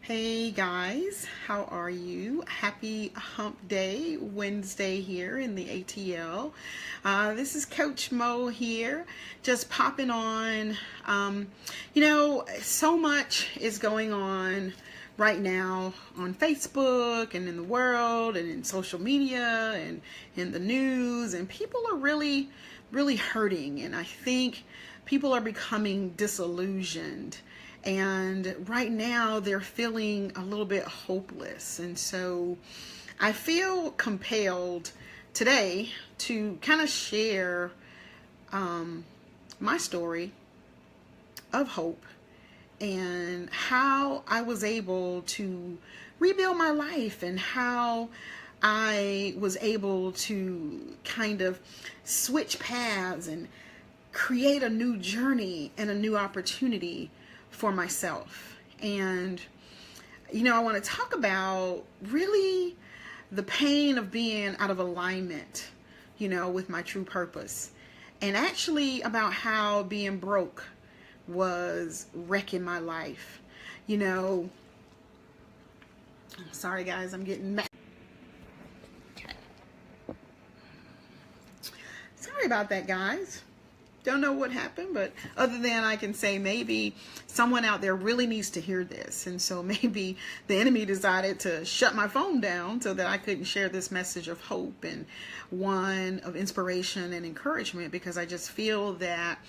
Hey guys, how are you? Happy Hump Day Wednesday here in the ATL. This is Coach Mo here, just popping on. So much is going on right now on Facebook and in the world and in social media and in the news, and people are really, really hurting, and I think people are becoming disillusioned. And right now they're feeling a little bit hopeless. And so I feel compelled today to kind of share my story of hope and how I was able to rebuild my life and how I was able to kind of switch paths and create a new journey and a new opportunity for myself. And I want to talk about really the pain of being out of alignment, with my true purpose, and actually about how being broke was wrecking my life. Sorry guys, I'm getting mad. Okay. Sorry about that, guys. Don't know what happened, but other than I can say maybe someone out there really needs to hear this. And so maybe the enemy decided to shut my phone down so that I couldn't share this message of hope and one of inspiration and encouragement, because I just feel that,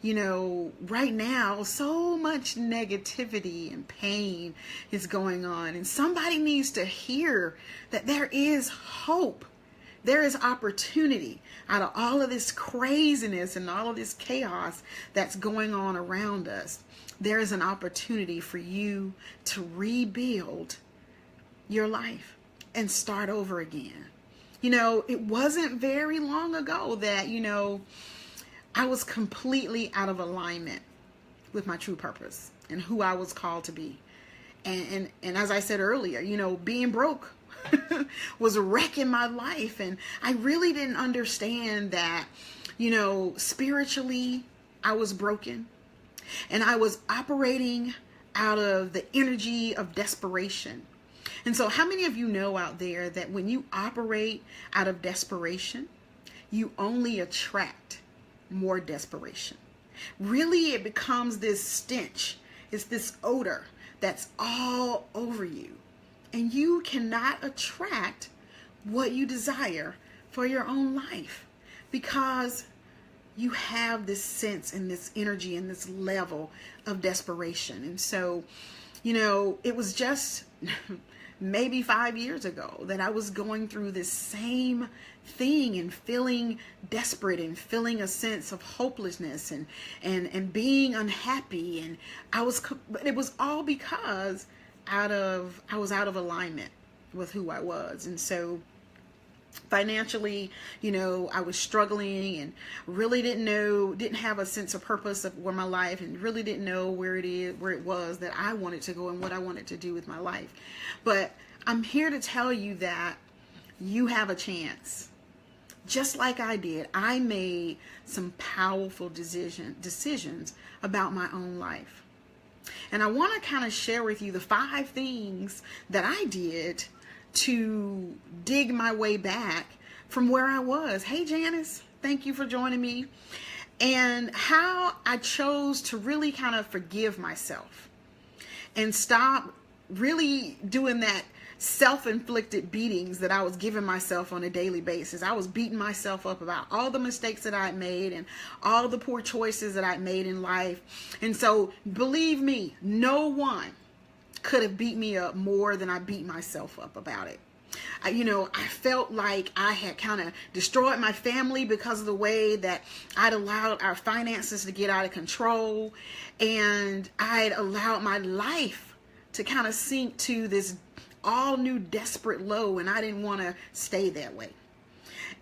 right now so much negativity and pain is going on, and somebody needs to hear that there is hope. There is opportunity out of all of this craziness and all of this chaos that's going on around us. There is an opportunity for you to rebuild your life and start over again. It wasn't very long ago that, I was completely out of alignment with my true purpose and who I was called to be. And as I said earlier, being broke was wrecking my life, and I really didn't understand that, spiritually I was broken, and I was operating out of the energy of desperation. And so how many of you know out there that when you operate out of desperation, you only attract more desperation? Really, it becomes this stench. It's this odor that's all over you. And you cannot attract what you desire for your own life because you have this sense and this energy and this level of desperation. And so, it was just maybe 5 years ago that I was going through this same thing and feeling desperate and feeling a sense of hopelessness and being unhappy. And it was all because I was out of alignment with who I was. And so financially, I was struggling and really didn't have a sense of purpose for my life, and really didn't know where it was that I wanted to go and what I wanted to do with my life. But I'm here to tell you that you have a chance. Just like I did, I made some powerful decisions about my own life. And I want to kind of share with you the 5 things that I did to dig my way back from where I was. Hey Janice, thank you for joining me. And how I chose to really kind of forgive myself and stop really doing that self-inflicted beatings that I was giving myself on a daily basis. I was beating myself up about all the mistakes that I'd made and all the poor choices that I'd made in life. And so believe me, no one could have beat me up more than I beat myself up about it. I felt like I had kind of destroyed my family because of the way that I'd allowed our finances to get out of control, and I'd allowed my life to kind of sink to this all new desperate low, and I didn't want to stay that way.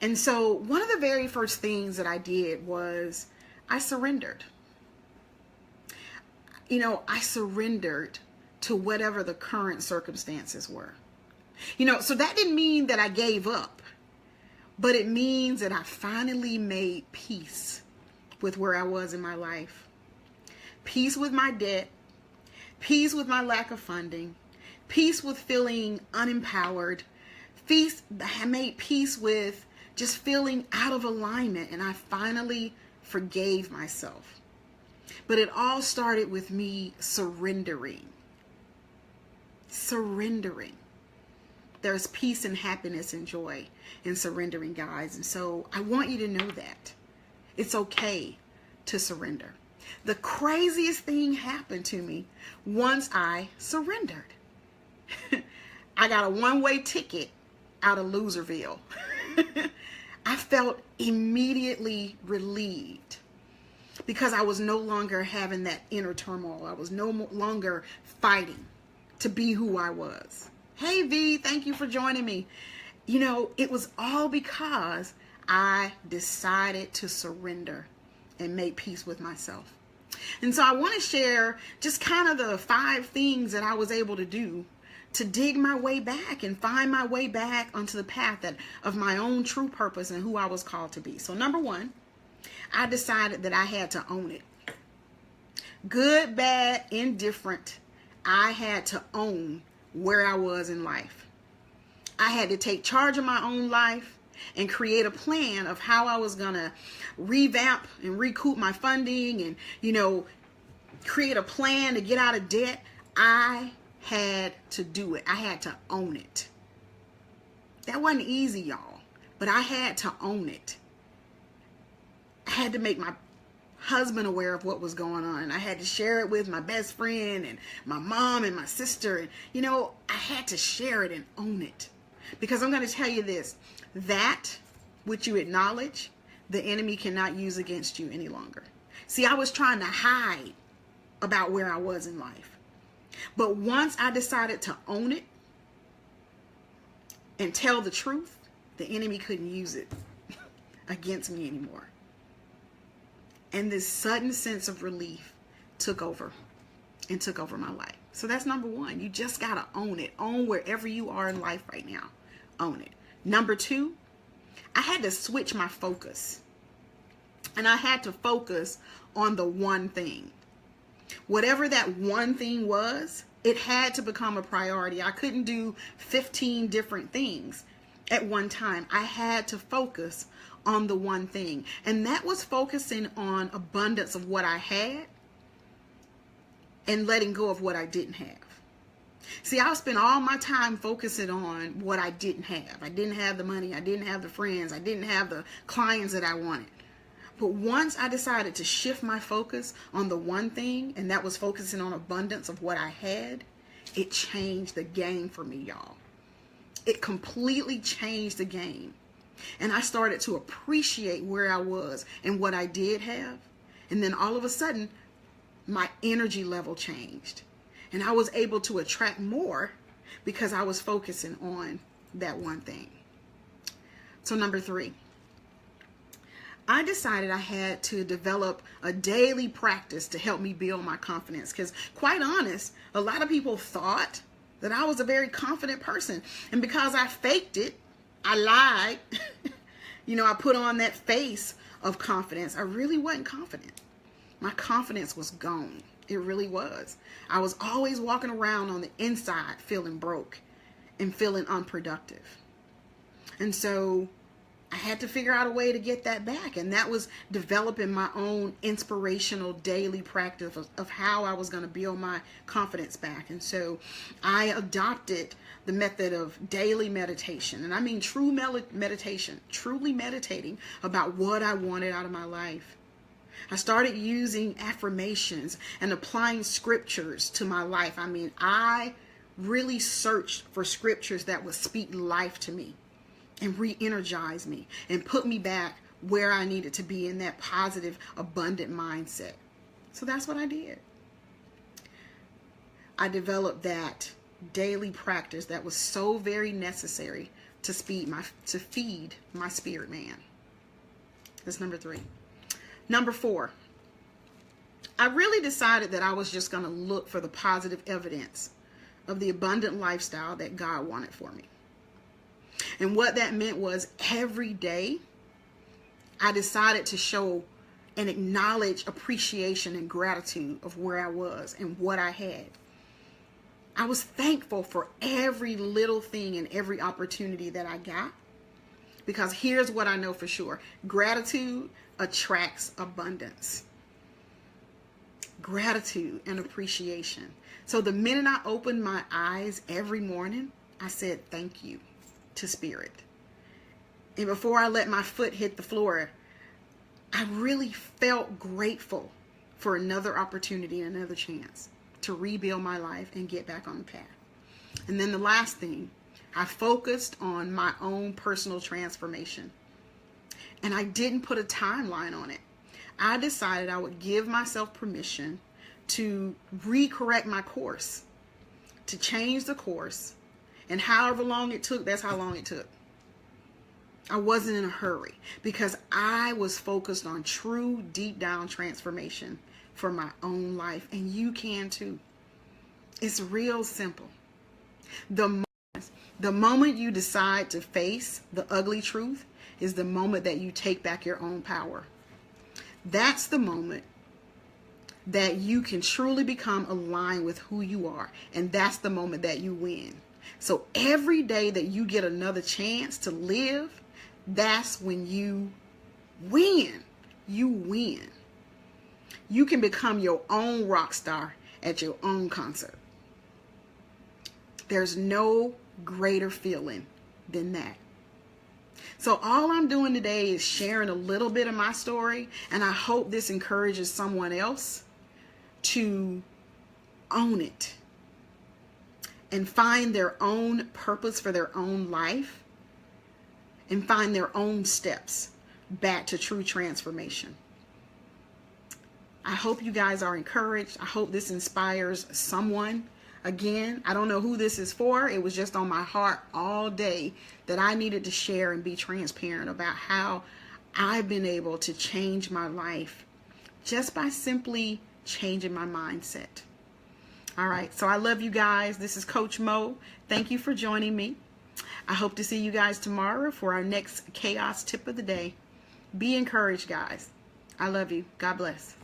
And so one of the very first things that I did was I surrendered. I surrendered to whatever the current circumstances were. So that didn't mean that I gave up, but it means that I finally made peace with where I was in my life. Peace with my debt, peace with my lack of funding, peace with feeling unempowered, I made peace with just feeling out of alignment, and I finally forgave myself. But it all started with me surrendering. Surrendering. There's peace and happiness and joy in surrendering, guys. And so I want you to know that it's okay to surrender. The craziest thing happened to me once I surrendered. I got a one-way ticket out of Loserville. I felt immediately relieved because I was no longer having that inner turmoil. I was no longer fighting to be who I was. Hey V, thank you for joining me. You know, it was all because I decided to surrender and make peace with myself. And so I want to share just kind of the 5 things that I was able to do to dig my way back and find my way back onto the path of my own true purpose and who I was called to be. So number 1, I decided that I had to own it. Good, bad, indifferent, I had to own where I was in life. I had to take charge of my own life and create a plan of how I was going to revamp and recoup my funding and, you know, create a plan to get out of debt. I had to do it. I had to own it. That wasn't easy, y'all, but I had to own it. I had to make my husband aware of what was going on. I had to share it with my best friend and my mom and my sister. And, you know, I had to share it and own it. Because I'm going to tell you this, that which you acknowledge, the enemy cannot use against you any longer. See, I was trying to hide about where I was in life. But once I decided to own it and tell the truth, the enemy couldn't use it against me anymore. And this sudden sense of relief took over my life. So that's number 1. You just got to own it. Own wherever you are in life right now. Own it. Number 2, I had to switch my focus. And I had to focus on the one thing. Whatever that one thing was, it had to become a priority. I couldn't do 15 different things at one time. I had to focus on the one thing. And that was focusing on abundance of what I had and letting go of what I didn't have. See, I spent all my time focusing on what I didn't have. I didn't have the money. I didn't have the friends. I didn't have the clients that I wanted. But once I decided to shift my focus on the one thing, and that was focusing on abundance of what I had, it changed the game for me, y'all. It completely changed the game. And I started to appreciate where I was and what I did have. And then all of a sudden, my energy level changed. And I was able to attract more because I was focusing on that one thing. So number 3. I decided I had to develop a daily practice to help me build my confidence. Because quite honest, a lot of people thought that I was a very confident person. And because I faked it, I lied, you know, I put on that face of confidence. I really wasn't confident. My confidence was gone. It really was. I was always walking around on the inside feeling broke and feeling unproductive. And so I had to figure out a way to get that back. And that was developing my own inspirational daily practice of how I was going to build my confidence back. And so I adopted the method of daily meditation. And I mean true meditation, truly meditating about what I wanted out of my life. I started using affirmations and applying scriptures to my life. I mean, I really searched for scriptures that would speak life to me and re-energize me and put me back where I needed to be in that positive, abundant mindset. So that's what I did. I developed that daily practice that was so very necessary to feed my spirit man. That's number 3. Number 4, I really decided that I was just going to look for the positive evidence of the abundant lifestyle that God wanted for me. And what that meant was every day I decided to show and acknowledge appreciation and gratitude of where I was and what I had. I was thankful for every little thing and every opportunity that I got. Because here's what I know for sure. Gratitude attracts abundance. Gratitude and appreciation. So the minute I opened my eyes every morning, I said thank you to Spirit. And before I let my foot hit the floor, I really felt grateful for another opportunity and another chance to rebuild my life and get back on the path. And then the last thing, I focused on my own personal transformation. And I didn't put a timeline on it. I decided I would give myself permission to recorrect my course, to change the course, and however long it took, that's how long it took. I wasn't in a hurry because I was focused on true deep down transformation for my own life, and you can too. It's real simple. The moment you decide to face the ugly truth is the moment that you take back your own power. That's the moment that you can truly become aligned with who you are, and that's the moment that you win. So every day that you get another chance to live, that's when you win. You win. You can become your own rock star at your own concert. There's no greater feeling than that. So all I'm doing today is sharing a little bit of my story, and I hope this encourages someone else to own it and find their own purpose for their own life and find their own steps back to true transformation. I hope you guys are encouraged. I hope this inspires someone. Again, I don't know who this is for. It was just on my heart all day that I needed to share and be transparent about how I've been able to change my life just by simply changing my mindset. All right, so I love you guys. This is Coach Mo. Thank you for joining me. I hope to see you guys tomorrow for our next chaos tip of the day. Be encouraged, guys. I love you. God bless.